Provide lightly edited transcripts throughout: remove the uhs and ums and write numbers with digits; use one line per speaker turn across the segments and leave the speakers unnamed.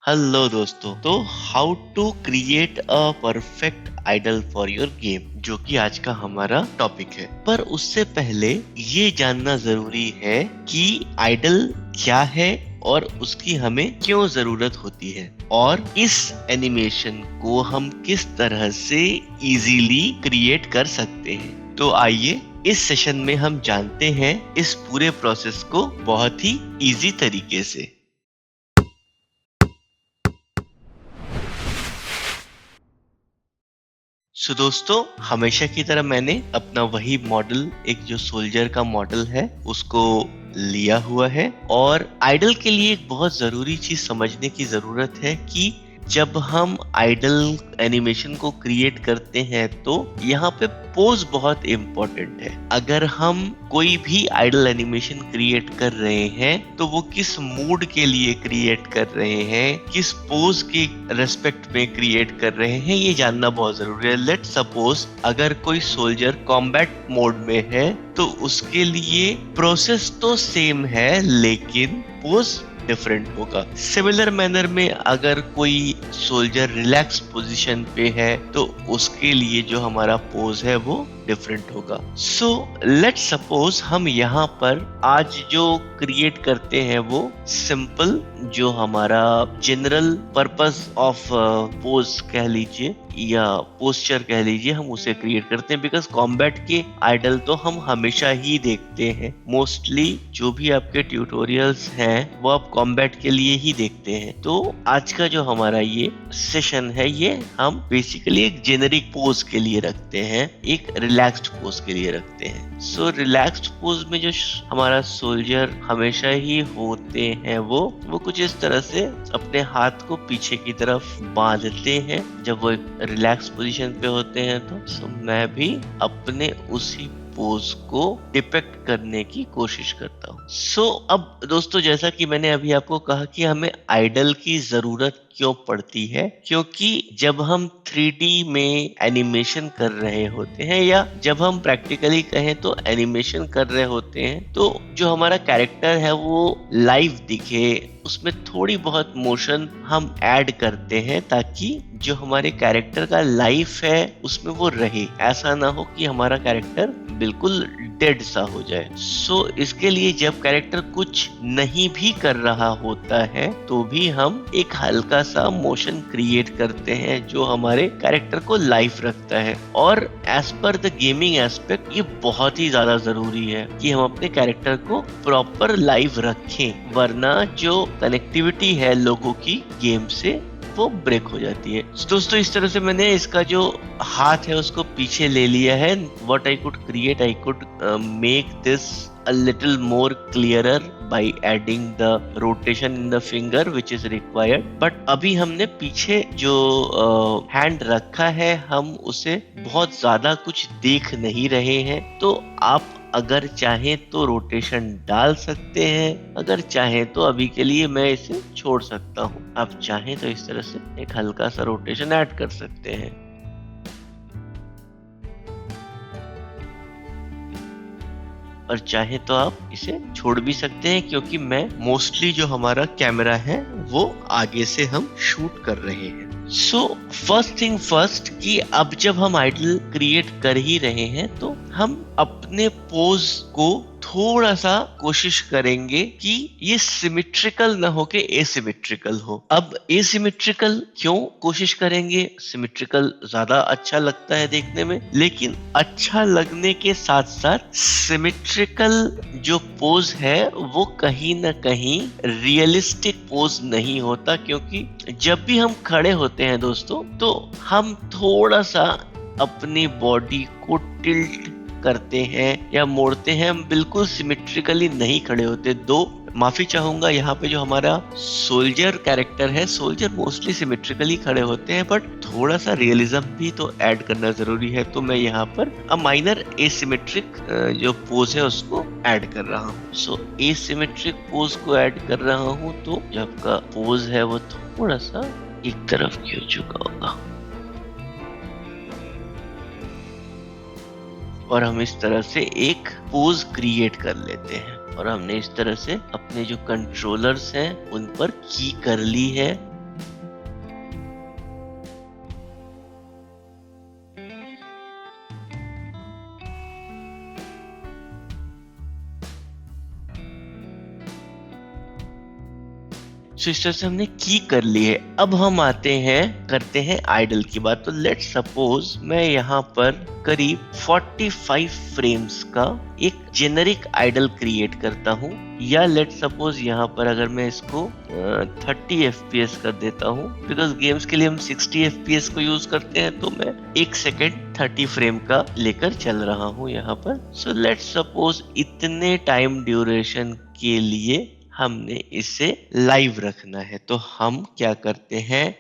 Hello दोस्तों। तो how to create a perfect idle for your game, जो कि आज का हमारा टॉपिक है। पर उससे पहले ये जानना जरूरी है कि आइडल क्या है और उसकी हमें क्यों जरूरत होती है, और इस एनिमेशन को हम किस तरह से इजीली क्रिएट कर सकते हैं। तो आइए इस सेशन में हम जानते हैं इस पूरे प्रोसेस को बहुत ही इजी तरीके से। दोस्तों, हमेशा की तरह मैंने अपना वही मॉडल, एक जो सोल्जर का मॉडल है, उसको लिया हुआ है। और आइडल के लिए एक बहुत जरूरी चीज समझने की जरूरत है कि जब हम आइडल एनिमेशन को क्रिएट करते हैं तो यहाँ पे पोज बहुत इम्पोर्टेंट है। अगर हम कोई भी आइडल एनिमेशन क्रिएट कर रहे हैं तो वो किस मूड के लिए क्रिएट कर रहे हैं, किस पोज के रेस्पेक्ट में क्रिएट कर रहे हैं, ये जानना बहुत जरूरी है। लेट सपोज अगर कोई सोल्जर कॉम्बैट मोड में है तो उसके लिए प्रोसेस तो सेम है लेकिन पोज डिफरेंट होगा। सिमिलर मैनर में अगर कोई सोल्जर रिलैक्स पोजीशन पे है तो उसके लिए जो हमारा पोज है वो डिफरेंट होगा। सो लेट सपोज हम यहाँ पर आज जो क्रिएट करते हैं वो सिंपल, जो हमारा जनरल पर्पस ऑफ पोज कह लीजिए या पोस्चर कह लीजिए, हम उसे क्रिएट करते हैं। बिकॉज कॉम्बैट के आइडल तो हम हमेशा ही देखते हैं। मोस्टली जो भी आपके ट्यूटोरियल्स हैं वो आप कॉम्बैट के लिए ही देखते हैं। तो आज का जो हमारा ये सेशन है ये हम बेसिकली एक जेनेरिक पोज के लिए रखते हैं, एक रिलैक्स्ड पोज के लिए रखते हैं। सो रिलैक्स्ड पोज में जो हमारा सोल्जर हमेशा ही होते हैं वो कुछ इस तरह से अपने हाथ को पीछे की तरफ बांधते हैं जब वो रिलैक्स पोजीशन पे होते हैं। तो मैं भी अपने उसी पोज को डिपेक्ट करने की कोशिश करता हूँ। अब दोस्तों, जैसा कि मैंने अभी आपको कहा कि हमें आइडल की जरूरत क्यों पड़ती है, क्योंकि जब हम 3D में एनिमेशन कर रहे होते हैं या जब हम प्रैक्टिकली कहें तो एनिमेशन कर रहे होते हैं तो जो हमारा कैरेक्टर है वो लाइव दिखे, उसमें थोड़ी बहुत मोशन हम ऐड करते हैं ताकि जो हमारे कैरेक्टर का लाइफ है उसमें वो रहे। ऐसा ना हो कि हमारा कैरेक्टर बिल्कुल डेड सा हो जाए। इसके लिए जब कैरेक्टर कुछ नहीं भी कर रहा होता है तो भी हम एक हल्का सा मोशन क्रिएट करते हैं जो हमारे कैरेक्टर को लाइफ रखता है। और as per the gaming aspect ये बहुत ही ज्यादा जरूरी है कि हम अपने कैरेक्टर को प्रॉपर लाइव रखें, वरना जो कनेक्टिविटी है लोगों की गेम से वो ब्रेक हो जाती है। दोस्तों, इस तरह से मैंने इसका जो हाथ है उसको पीछे ले लिया है। What I could create, I could make this a little more clearer by adding the rotation in the finger which is required. But अभी हमने पीछे जो हैंड रखा है हम उसे बहुत ज्यादा कुछ देख नहीं रहे हैं। तो आप अगर चाहें तो रोटेशन डाल सकते हैं, अगर चाहें तो अभी के लिए मैं इसे छोड़ सकता हूँ। आप चाहें तो इस तरह से एक हल्का सा रोटेशन ऐड कर सकते हैं। और चाहे तो आप इसे छोड़ भी सकते हैं, क्योंकि मैं मोस्टली जो हमारा कैमरा है वो आगे से हम शूट कर रहे हैं। फर्स्ट थिंग फर्स्ट कि अब जब हम आइडल क्रिएट कर ही रहे हैं तो हम अपने पोज को थोड़ा सा कोशिश करेंगे कि ये सिमेट्रिकल ना हो के एसिमेट्रिकल हो। अब एसिमेट्रिकल क्यों कोशिश करेंगे? सिमेट्रिकल ज्यादा अच्छा लगता है देखने में, लेकिन अच्छा लगने के साथ साथ सिमेट्रिकल जो पोज है वो कहीं ना कहीं रियलिस्टिक पोज नहीं होता। क्योंकि जब भी हम खड़े होते हैं दोस्तों तो हम थोड़ा सा अपनी बॉडी को टिल्ट करते हैं या मोड़ते हैं, हम बिल्कुल सिमेट्रिकली नहीं खड़े होते। माफी चाहूंगा, यहाँ पे जो हमारा सोल्जर कैरेक्टर है, सोल्जर मोस्टली सिमेट्रिकली खड़े होते हैं, बट थोड़ा सा रियलिज्म भी तो ऐड करना जरूरी है। तो मैं यहाँ पर अ माइनर एसिमेट्रिक जो पोज है उसको ऐड कर रहा हूँ। एसिमेट्रिक पोज को ऐड कर रहा हूँ तो जो आपका पोज है वो थोड़ा सा एक तरफ की हो चुका होगा। और हम इस तरह से एक पोज क्रिएट कर लेते हैं। और हमने इस तरह से अपने जो कंट्रोलर्स हैं उन पर की कर ली है सो इस तरह से हमने की कर ली है। अब हम करते हैं आइडल की बात। तो लेट्स सपोज मैं यहाँ पर करीब 45 फ्रेम्स का एक जेनरिक आइडल क्रिएट करता हूँ, या लेट्स सपोज यहाँ पर अगर मैं इसको 30 FPS कर देता हूँ, बिकॉज गेम्स के लिए हम 60 FPS को यूज करते हैं, तो मैं 1 सेकेंड 30 फ्रेम का लेकर चल रहा हूँ यहाँ पर। सो लेट्स सपोज इतने टाइम ड्यूरेशन के लिए हमने इसे लाइव रखना है। तो हम क्या करते हैं,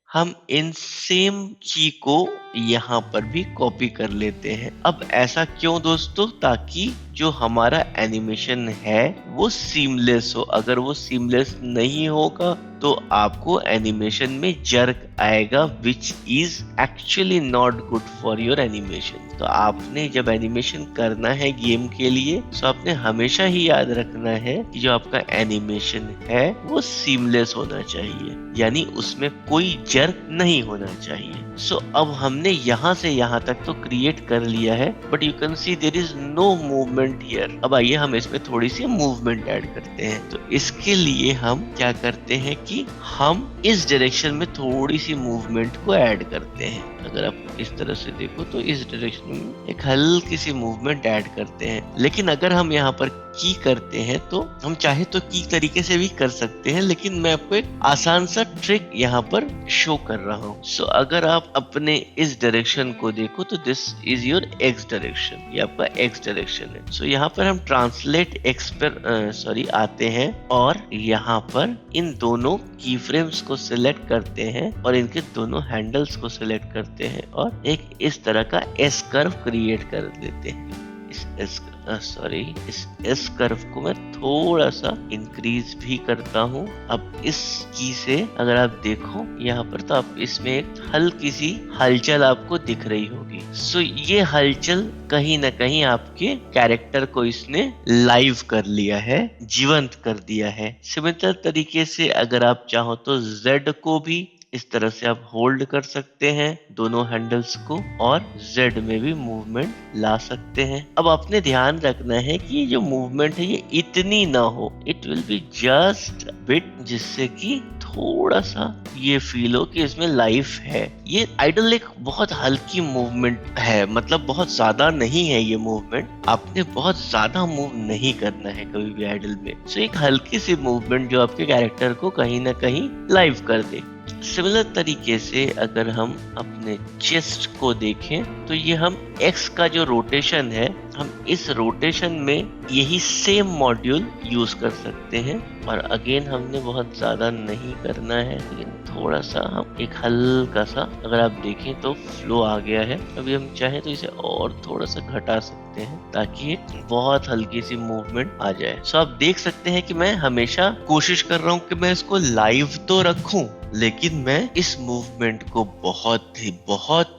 हम इन सेम की को यहाँ पर भी कॉपी कर लेते हैं। अब ऐसा क्यों दोस्तों, ताकि जो हमारा एनिमेशन है वो सीमलेस हो। अगर वो सीमलेस नहीं होगा तो आपको एनिमेशन में जर्क आएगा, which is actually not good for your animation. तो आपने जब एनिमेशन करना है गेम के लिए, तो आपने हमेशा ही याद रखना है कि जो आपका एनिमेशन है वो सीमलेस होना चाहिए, यानी उसमें कोई जर्क नहीं होना चाहिए। सो अब हमने यहाँ से यहाँ तक तो क्रिएट कर लिया है, but you can see there is no movement here. अब आइए हम इसमें थोड़ी सी मूवमेंट ऐड करते हैं। तो इसके लिए हम क्या करते हैं कि हम इस डायरेक्शन में थोड़ी सी मूवमेंट को ऐड करते हैं। अगर आप इस तरह से देखो तो इस डायरेक्शन में एक हल्की सी मूवमेंट ऐड करते हैं। लेकिन अगर हम यहाँ पर की करते हैं तो हम चाहे तो की तरीके से भी कर सकते हैं, लेकिन मैं आपको एक आसान सा ट्रिक यहाँ पर शो कर रहा हूँ। सो अगर आप अपने इस डायरेक्शन को देखो तो this is your x direction, ये आपका एक्स डायरेक्शन है। सो यहाँ पर हम ट्रांसलेट एक्स पर आते हैं और यहाँ पर इन दोनों की फ्रेम्स को सिलेक्ट करते हैं और इनके दोनों हैंडल्स को सिलेक्ट करते हैं और एक इस तरह का एस कर्व क्रिएट कर देते हैं। इस एस कर्व को मैं थोड़ा सा इंक्रीज भी करता हूँ। अब इस की से अगर आप देखो यहाँ पर, तो आप इसमें एक हल्की सी हलचल आपको दिख रही होगी। सो ये हलचल कहीं ना कहीं आपके कैरेक्टर को इसने लाइव कर लिया है, जीवंत कर दिया है। सिमिलर तरीके से अगर आप चाहो तो Z को भी इस तरह से आप होल्ड कर सकते हैं दोनों हैंडल्स को, और Z में भी मूवमेंट ला सकते हैं। अब आपने ध्यान रखना है कि ये जो मूवमेंट है ये इतनी ना हो, it will be just bit, जिससे कि थोड़ा सा ये फील हो कि इसमें लाइफ है। ये आइडल एक बहुत हल्की मूवमेंट है, मतलब बहुत ज्यादा नहीं है ये मूवमेंट। आपने बहुत ज्यादा मूव नहीं करना है कभी भी आइडल में। सो एक हल्की सी मूवमेंट जो आपके कैरेक्टर को कहीं ना कहीं लाइव कर दे। सिमिलर तरीके से अगर हम अपने चेस्ट को देखें तो ये हम एक्स का जो रोटेशन है, हम इस रोटेशन में यही सेम मॉड्यूल यूज कर सकते हैं। और अगेन हमने बहुत ज्यादा नहीं करना है, लेकिन थोड़ा सा हम एक हल्का सा, अगर आप देखें तो फ्लो आ गया है। अभी हम चाहें तो इसे और थोड़ा सा घटा सकते हैं ताकि बहुत हल्की सी मूवमेंट आ जाए। सो आप देख सकते हैं कि मैं हमेशा कोशिश कर रहा हूँ कि मैं इसको लाइव तो रखूं, लेकिन मैं इस मूवमेंट को बहुत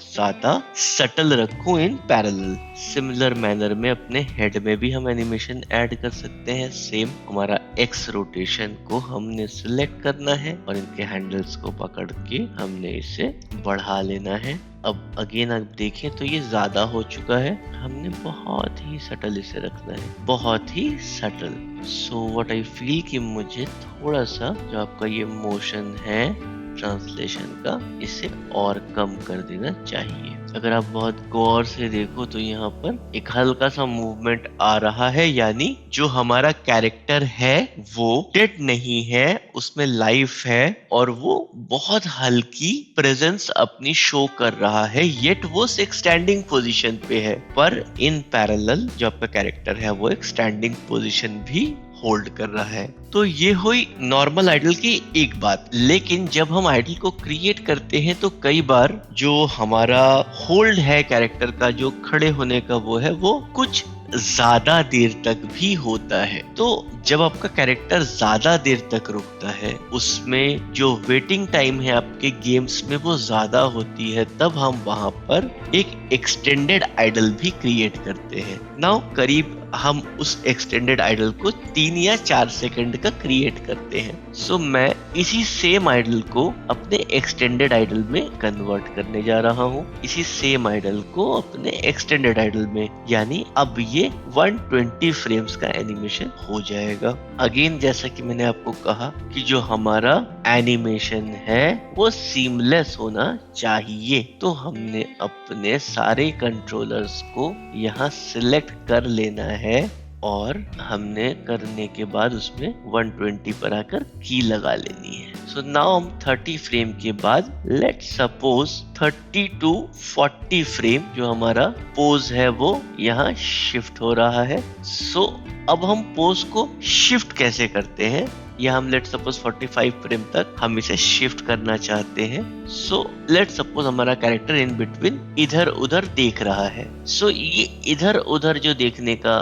ज्यादा सटल रखूं इन पैरेलल। सिमिलर मैनर में अपने हेड में भी हम एनिमेशन ऐड कर सकते हैं। सेम हमारा एक्स रोटेशन को हमने सिलेक्ट करना है और इनके हैंडल्स को पकड़ के हमने इसे बढ़ा लेना है। अब अगेन आप देखें तो ये ज्यादा हो चुका है, हमने बहुत ही सटल इसे रखना है, बहुत ही subtle. So what I feel कि मुझे थोड़ा सा जो आपका ये मोशन है ट्रांसलेशन का, इसे और कम कर देना चाहिए। अगर आप बहुत गौर से देखो तो यहाँ पर एक हल्का सा मूवमेंट आ रहा है, यानी जो हमारा कैरेक्टर है वो डेड नहीं है, उसमें लाइफ है और वो बहुत हल्की प्रेजेंस अपनी शो कर रहा है, येट वो एक स्टैंडिंग पोजीशन पे है। पर इन पैरेलल जो आपका कैरेक्टर है वो एक स्टैंडिंग पोजीशन भी होल्ड कर रहा है। तो ये हुई नॉर्मल आइडल की एक बात। लेकिन जब हम आइडल को क्रिएट करते हैं तो कई बार जो हमारा होल्ड है कैरेक्टर का, जो खड़े होने का वो है, वो कुछ ज्यादा देर तक भी होता है। तो जब आपका कैरेक्टर ज्यादा देर तक रुकता है, उसमें जो वेटिंग टाइम है आपके गेम्स में वो ज्यादा होती है, तब हम वहां पर एक एक्सटेंडेड आइडल भी क्रिएट करते हैं। नाउ करीब हम उस एक्सटेंडेड आइडल को 3 या 4 सेकंड का क्रिएट करते हैं। सो मैं इसी सेम आइडल को अपने एक्सटेंडेड आइडल में कन्वर्ट करने जा रहा हूँ, इसी सेम आइडल को अपने एक्सटेंडेड आइडल में, यानी अब ये 120 फ्रेम्स का एनिमेशन हो जाएगा। अगेन जैसा कि मैंने आपको कहा कि जो हमारा एनिमेशन है वो सीमलेस होना चाहिए, तो हमने अपने सारे कंट्रोलर्स को यहाँ सिलेक्ट कर लेना है और हमने करने के बाद उसमें 120 पर आकर की लगा लेनी है। सो नाउ हम 30 फ्रेम के बाद लेट्स सपोज 30 to 40 फ्रेम जो हमारा पोज है वो यहाँ शिफ्ट हो रहा है। सो अब हम पोज को शिफ्ट कैसे करते हैं, या हम लेट सपोज 45 फ्रेम तक हम इसे शिफ्ट करना चाहते हैं। सो लेट सपोज हमारा कैरेक्टर इन बिटवीन इधर उधर देख रहा है। सो ये इधर उधर जो देखने का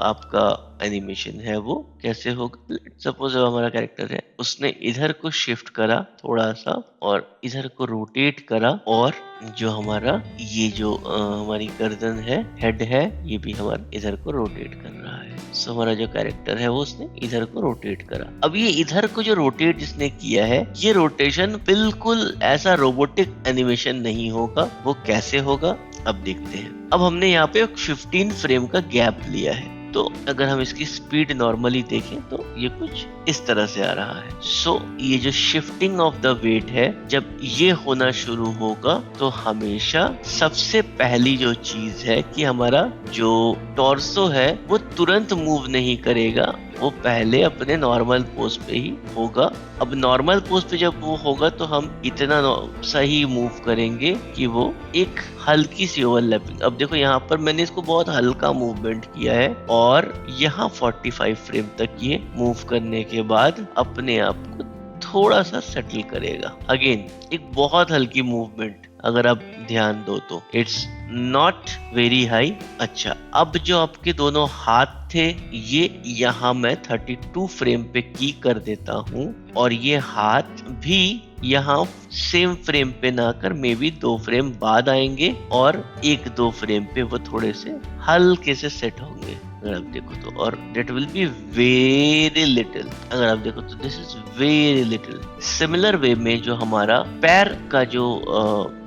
आपका एनिमेशन है वो कैसे होगा। लेट सपोज हमारा कैरेक्टर है, उसने इधर को शिफ्ट करा थोड़ा सा और इधर को रोटेट करा, और जो हमारा ये जो हमारी गर्दन है, हेड है, ये भी हमारा इधर को रोटेट कर रहा है। सो हमारा जो कैरेक्टर है वो उसने इधर को रोटेट करा। अब ये इधर को जो रोटेट जिसने किया है, ये रोटेशन बिल्कुल ऐसा रोबोटिक एनिमेशन नहीं होगा। वो कैसे होगा अब देखते हैं। अब हमने यहाँ पे 15 फ्रेम का गैप लिया है, तो अगर हम इसकी स्पीड नॉर्मली देखें तो ये कुछ इस तरह से आ रहा है। सो ये जो शिफ्टिंग ऑफ द वेट है, जब ये होना शुरू होगा तो हमेशा सबसे पहली जो चीज है कि हमारा जो टॉर्सो है वो तुरंत मूव नहीं करेगा, वो पहले अपने नॉर्मल पोज पे ही होगा। अब नॉर्मल पोज पे जब वो होगा तो हम इतना सही मूव करेंगे कि वो एक हल्की सी ओवरलैपिंग। अब देखो यहाँ पर मैंने इसको बहुत हल्का मूवमेंट किया है और यहाँ 45 फ्रेम तक ये मूव करने के बाद अपने आप को थोड़ा सा सेटल करेगा। अगेन एक बहुत हल्की मूवमेंट, अगर आप ध्यान दो तो इट्स नॉट वेरी हाई। अच्छा, अब जो आपके दोनों हाथ थे ये यहाँ मैं 32 फ्रेम पे की कर देता हूँ, और ये हाथ भी यहाँ सेम फ्रेम पे ना कर मे बी 2 फ्रेम बाद आएंगे और 1-2 फ्रेम पे वो थोड़े से हल्के से सेट होंगे अगर आप देखो तो। और that will be very little, अगर आप देखो तो this is very little। Similar way में जो हमारा पैर का जो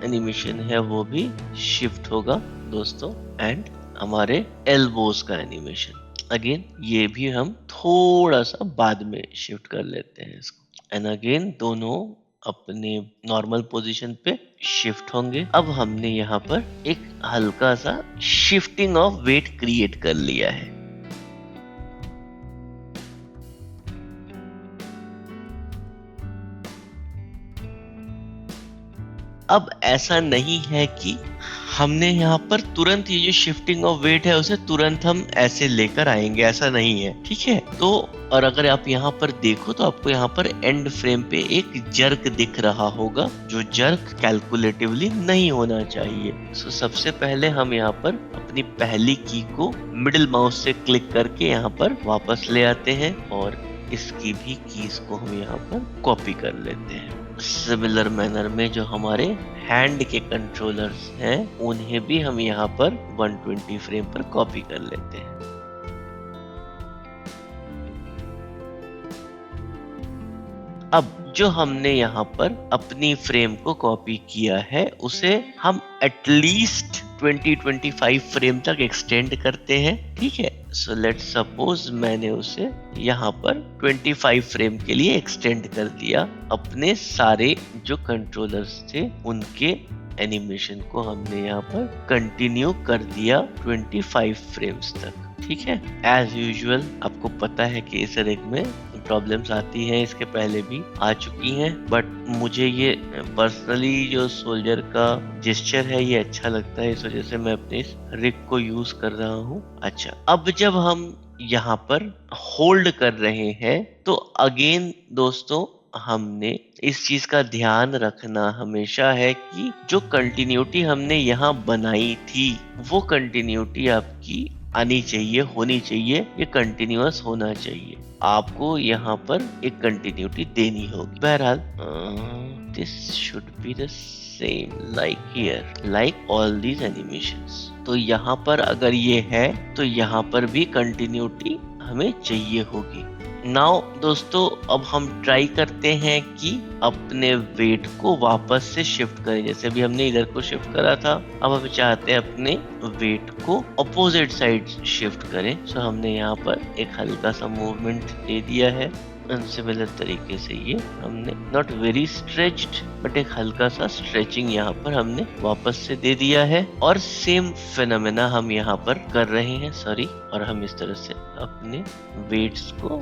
एनिमेशन है वो भी शिफ्ट होगा दोस्तों, एंड हमारे एल्बोज का एनिमेशन अगेन ये भी हम थोड़ा सा बाद में शिफ्ट कर लेते हैं इसको, एंड अगेन दोनों अपने नॉर्मल पोजीशन पे शिफ्ट होंगे। अब हमने यहाँ पर एक हल्का सा शिफ्टिंग ऑफ वेट क्रिएट कर लिया है। अब ऐसा नहीं है कि हमने यहाँ पर तुरंत ये जो शिफ्टिंग ऑफ वेट है उसे तुरंत हम ऐसे लेकर आएंगे, ऐसा नहीं है, ठीक है। तो और अगर आप यहाँ पर देखो तो आपको यहाँ पर एंड फ्रेम पे एक जर्क दिख रहा होगा, जो जर्क कैलकुलेटिवली नहीं होना चाहिए। सो सबसे पहले हम यहाँ पर अपनी पहली की को मिडिल माउस से क्लिक करके यहाँ पर वापस ले आते हैं और इसकी भी कीज को हम यहाँ पर कॉपी कर लेते हैं। सिमिलर मैनर में जो हमारे हैंड के कंट्रोलर्स हैं उन्हें भी हम यहाँ पर 120 फ्रेम पर कॉपी कर लेते हैं। अब जो हमने यहाँ पर अपनी फ्रेम को कॉपी किया है उसे हम एटलीस्ट 20-25 फ्रेम तक एक्सटेंड करते हैं, ठीक है। सो लेट्स सपोज मैंने उसे यहाँ पर 25 फ्रेम के लिए एक्सटेंड कर दिया। अपने सारे जो कंट्रोलर्स थे उनके एनिमेशन को हमने यहाँ पर कंटिन्यू कर दिया 25 फ्रेम्स तक, ठीक है। एज यूजुअल आपको पता है कि इस रिग में प्रॉब्लम्स आती हैं, इसके पहले भी आ चुकी हैं, बट मुझे ये पर्सनली जो सोल्जर का जेस्चर है ये अच्छा लगता है, इस वजह से मैं अपने इस रिग को यूज कर रहा हूँ। अच्छा, अब जब हम यहाँ पर होल्ड कर रहे हैं तो अगेन दोस्तों हमने इस चीज का ध्यान रखना हमेशा है कि जो कंटिन्यूटी हमने यहाँ बनाई थी वो कंटिन्यूटी आपकी आनी चाहिए, होनी चाहिए, ये कंटिन्यूअस होना चाहिए। आपको यहाँ पर एक कंटिन्यूटी देनी होगी। बहरहाल this should be the same like here, like all these animations. तो यहाँ पर अगर ये है तो यहाँ पर भी कंटिन्यूटी हमें चाहिए होगी। नाउ दोस्तों, अब हम ट्राई करते हैं कि अपने वेट को वापस से शिफ्ट करें। जैसे अभी हमने इधर को शिफ्ट करा था, अब हम चाहते हैं अपने वेट को अपोजिट साइड शिफ्ट करें। सो हमने यहाँ पर एक हल्का सा मूवमेंट दे दिया है। सिमिलर तरीके से ये हमने नॉट वेरी स्ट्रेच्ड बट एक हल्का सा स्ट्रेचिंग यहाँ पर हमने वापस से दे दिया है। और सेम फिनोमेना हम यहाँ पर कर रहे हैं, सॉरी, और हम इस तरह से अपने वेट्स को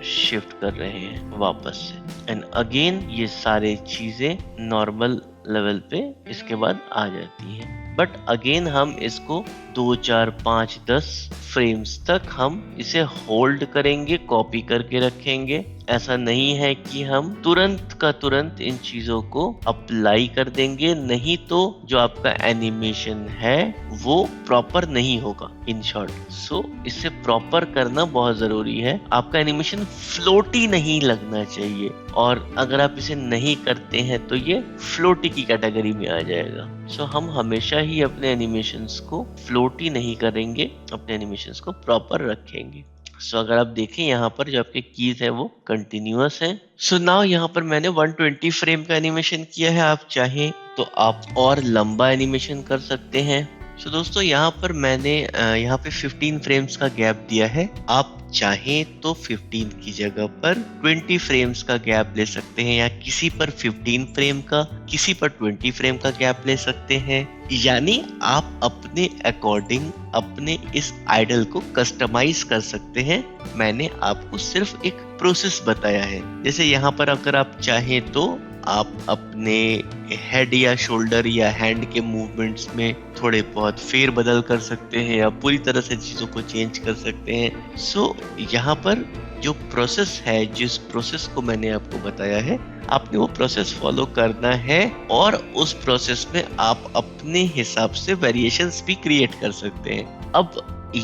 शिफ्ट कर रहे हैं वापस से। एंड अगेन ये सारे चीजें नॉर्मल लेवल पे इसके बाद आ जाती हैं। बट अगेन हम इसको 2, 4, 5, 10 फ्रेम्स तक हम इसे होल्ड करेंगे, कॉपी करके रखेंगे। ऐसा नहीं है कि हम तुरंत का तुरंत इन चीजों को अप्लाई कर देंगे, नहीं तो जो आपका एनिमेशन है वो प्रॉपर नहीं होगा इन शॉर्ट। सो इसे प्रॉपर करना बहुत जरूरी है। आपका एनिमेशन फ्लोटी नहीं लगना चाहिए, और अगर आप इसे नहीं करते हैं तो ये फ्लोटी की कैटेगरी में आ जाएगा। सो हम हमेशा ही अपने एनिमेशंस को फ्लोटी नहीं करेंगे, अपने एनिमेशंस को प्रॉपर रखेंगे। सो अगर आप देखें यहाँ पर जो आपके कीज है वो कंटिन्यूअस है। सो नाउ यहाँ पर मैंने 120 फ्रेम का एनिमेशन किया है। आप चाहें तो आप और लंबा एनिमेशन कर सकते हैं। सो दोस्तों, यहाँ पर मैंने यहाँ पे 15 फ्रेम्स का गैप दिया है। आप चाहें तो 15 की जगह पर 20 फ्रेम्स का गैप ले सकते हैं, या किसी पर 15 फ्रेम का, किसी पर 20 फ्रेम का गैप ले सकते हैं। यानी आप अपने अकॉर्डिंग अपने इस आइडल को कस्टमाइज कर सकते हैं। मैंने आपको सिर्फ एक प्रोसेस बताया है। जैसे यहाँ पर अगर आप चाहें तो आप अपने हेड या शोल्डर या हैंड के मूवमेंट्स में थोड़े बहुत फेर बदल कर सकते हैं, या पूरी तरह से चीजों को चेंज कर सकते हैं। सो यहाँ पर जो प्रोसेस है, जिस प्रोसेस को मैंने आपको बताया है, आपने वो प्रोसेस फॉलो करना है, और उस प्रोसेस में आप अपने हिसाब से वेरिएशंस भी क्रिएट कर सकते हैं। अब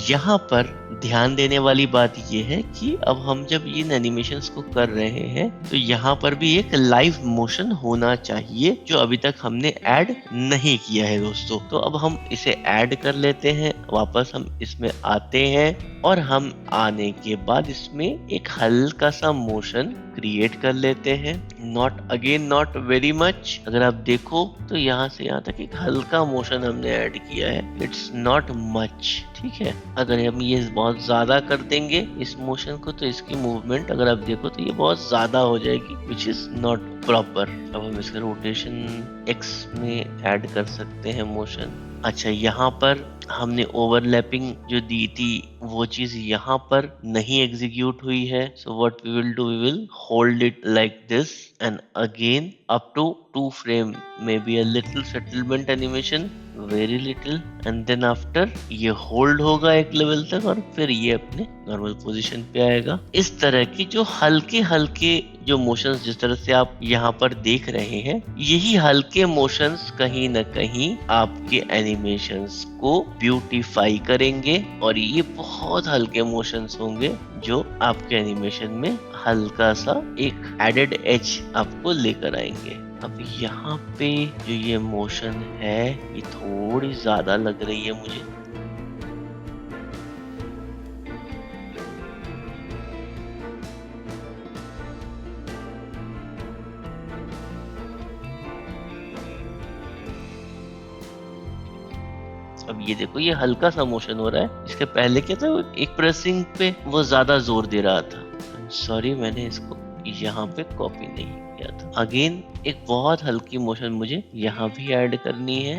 यहाँ पर ध्यान देने वाली बात ये है कि अब हम जब इन एनिमेशंस को कर रहे हैं तो यहाँ पर भी एक लाइव मोशन होना चाहिए, जो अभी तक हमने ऐड नहीं किया है दोस्तों। तो अब हम इसे ऐड कर लेते हैं। वापस हम इसमें आते हैं, और हम आने के बाद इसमें एक हल्का सा मोशन क्रिएट कर लेते हैं। Not very much. अगर आप देखो तो यहाँ से यहाँ तक एक हल्का मोशन हमने ऐड किया है। इट्स नॉट मच, ठीक है। अगर हम ये बहुत ज्यादा कर देंगे इस मोशन को, तो इसकी मूवमेंट अगर आप देखो तो ये बहुत ज्यादा हो जाएगी, विच इज नॉट प्रॉपर। अब हम इसका रोटेशन एक्स में ऐड कर सकते हैं मोशन। अच्छा, यहाँ पर हमने ओवरलैपिंग जो दी थी वो चीज यहाँ पर नहीं एग्जीक्यूट हुई है। So what we will do, we will hold it like this, and again up to 2 frame maybe a little settlement animation, very little, and then after ये होल्ड होगा एक लेवल तक, और फिर ये अपने नॉर्मल पोजीशन पे आएगा। इस तरह की जो हल्के हल्के जो मोशंस जिस तरह से आप यहाँ पर देख रहे हैं, यही हल्के मोशंस कहीं न कहीं आपके एनिमेशंस को ब्यूटीफाई करेंगे, और ये बहुत हल्के मोशंस होंगे जो आपके एनिमेशन में हल्का सा एक एडेड एज आपको लेकर आएंगे। अब यहाँ पे जो ये मोशन है ये थोड़ी ज्यादा लग रही है मुझे। अब ये देखो, ये हल्का सा मोशन हो रहा है। इसके पहले क्या था, एक प्रेसिंग पे वो ज्यादा जोर दे रहा था। सॉरी, मैंने इसको यहाँ पे कॉपी नहीं किया था। अगेन एक बहुत हल्की मोशन मुझे यहाँ भी ऐड करनी है।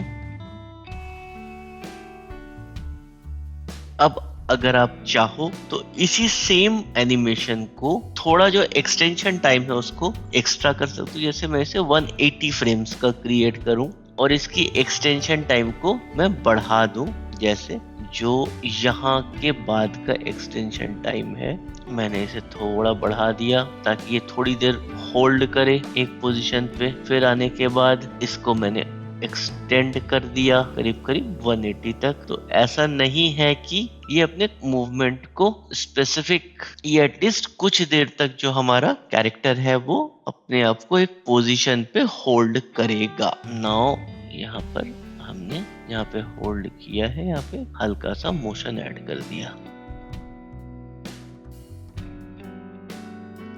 अब अगर आप चाहो तो इसी सेम एनिमेशन को थोड़ा जो एक्सटेंशन टाइम है उसको एक्स्ट्रा कर सकते हो। जैसे मैं इसे 180 फ्रेम्स का क्रिएट करूं, और इसकी एक्सटेंशन टाइम को मैं बढ़ा दूं। जैसे जो यहाँ के बाद का एक्सटेंशन टाइम है, मैंने इसे थोड़ा बढ़ा दिया ताकि ये थोड़ी देर होल्ड करे एक पोजीशन पे। फिर आने के बाद इसको मैंने एक्सटेंड कर दिया करीब करीब 180 तक। तो ऐसा नहीं है कि ये अपने मूवमेंट को स्पेसिफिक या एटलीस्ट कुछ देर तक जो हमारा कैरेक्टर है वो अपने आप को एक पोजीशन पे होल्ड करेगा। नाउ यहाँ पर हमने यहाँ पे होल्ड किया है, यहाँ पे हल्का सा मोशन ऐड कर दिया।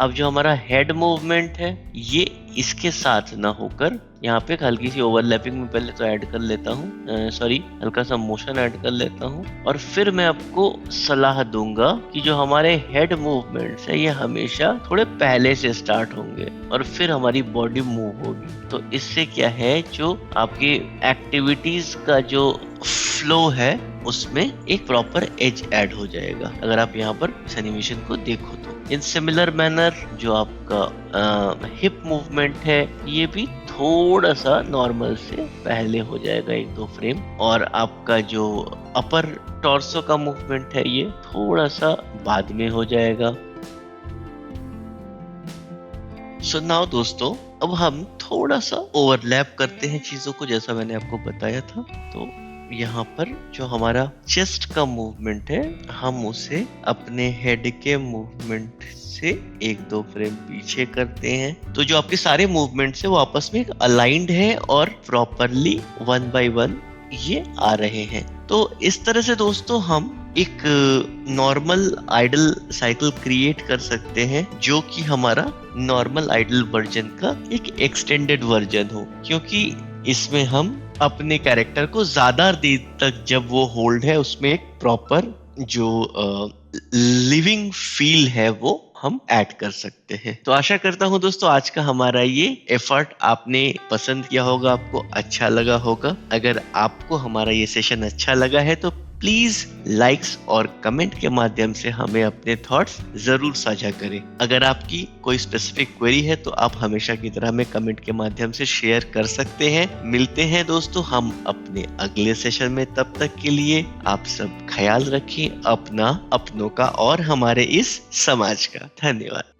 अब जो हमारा हेड मूवमेंट है ये इसके साथ ना होकर यहाँ पे एक हल्की सी ओवरलैपिंग में पहले तो ऐड कर लेता हूँ, सॉरी हल्का सा मोशन ऐड कर लेता हूँ, और फिर मैं आपको सलाह दूंगा कि जो हमारे हेड मूवमेंट्स है ये हमेशा थोड़े पहले से स्टार्ट होंगे और फिर हमारी बॉडी मूव होगी। तो इससे क्या है, जो आपकी एक्टिविटीज का जो फ्लो है उसमें एक प्रॉपर एज ऐड हो जाएगा अगर आप यहाँ पर इस एनिमेशन को देखो तो। इन सिमिलर मैनर जो आपका हिप मूवमेंट है ये भी थोड़ा सा नॉर्मल से पहले हो जाएगा 1-2 फ्रेम, और आपका जो अपर टॉर्सो का मूवमेंट है ये थोड़ा सा बाद में हो जाएगा। सो नाउ दोस्तों अब हम थोड़ा सा ओवरलैप करते हैं चीजों को, जैसा मैंने आपको बताया था। तो यहाँ पर जो हमारा चेस्ट का मूवमेंट है हम उसे अपने हेड के मूवमेंट से 1-2 फ्रेम पीछे करते हैं। तो जो आपके सारे मूवमेंट्स है वो आपस में अलाइंड है और प्रॉपरली 1 by 1 ये आ रहे हैं। तो इस तरह से दोस्तों हम एक नॉर्मल आइडल साइकिल क्रिएट कर सकते हैं जो कि हमारा नॉर्मल आइडल वर्जन का एक एक्सटेंडेड वर्जन हो, क्योंकि इसमें हम अपने कैरेक्टर को ज्यादा देर तक जब वो होल्ड है उसमें एक प्रॉपर जो लिविंग फील है वो हम ऐड कर सकते हैं। तो आशा करता हूँ दोस्तों आज का हमारा ये एफर्ट आपने पसंद किया होगा, आपको अच्छा लगा होगा। अगर आपको हमारा ये सेशन अच्छा लगा है तो प्लीज लाइक्स और कमेंट के माध्यम से हमें अपने थॉट्स जरूर साझा करें। अगर आपकी कोई स्पेसिफिक क्वेरी है तो आप हमेशा की तरह हमें कमेंट के माध्यम से शेयर कर सकते हैं। मिलते हैं दोस्तों हम अपने अगले सेशन में, तब तक के लिए आप सब ख्याल रखें अपना, अपनों का और हमारे इस समाज का। धन्यवाद।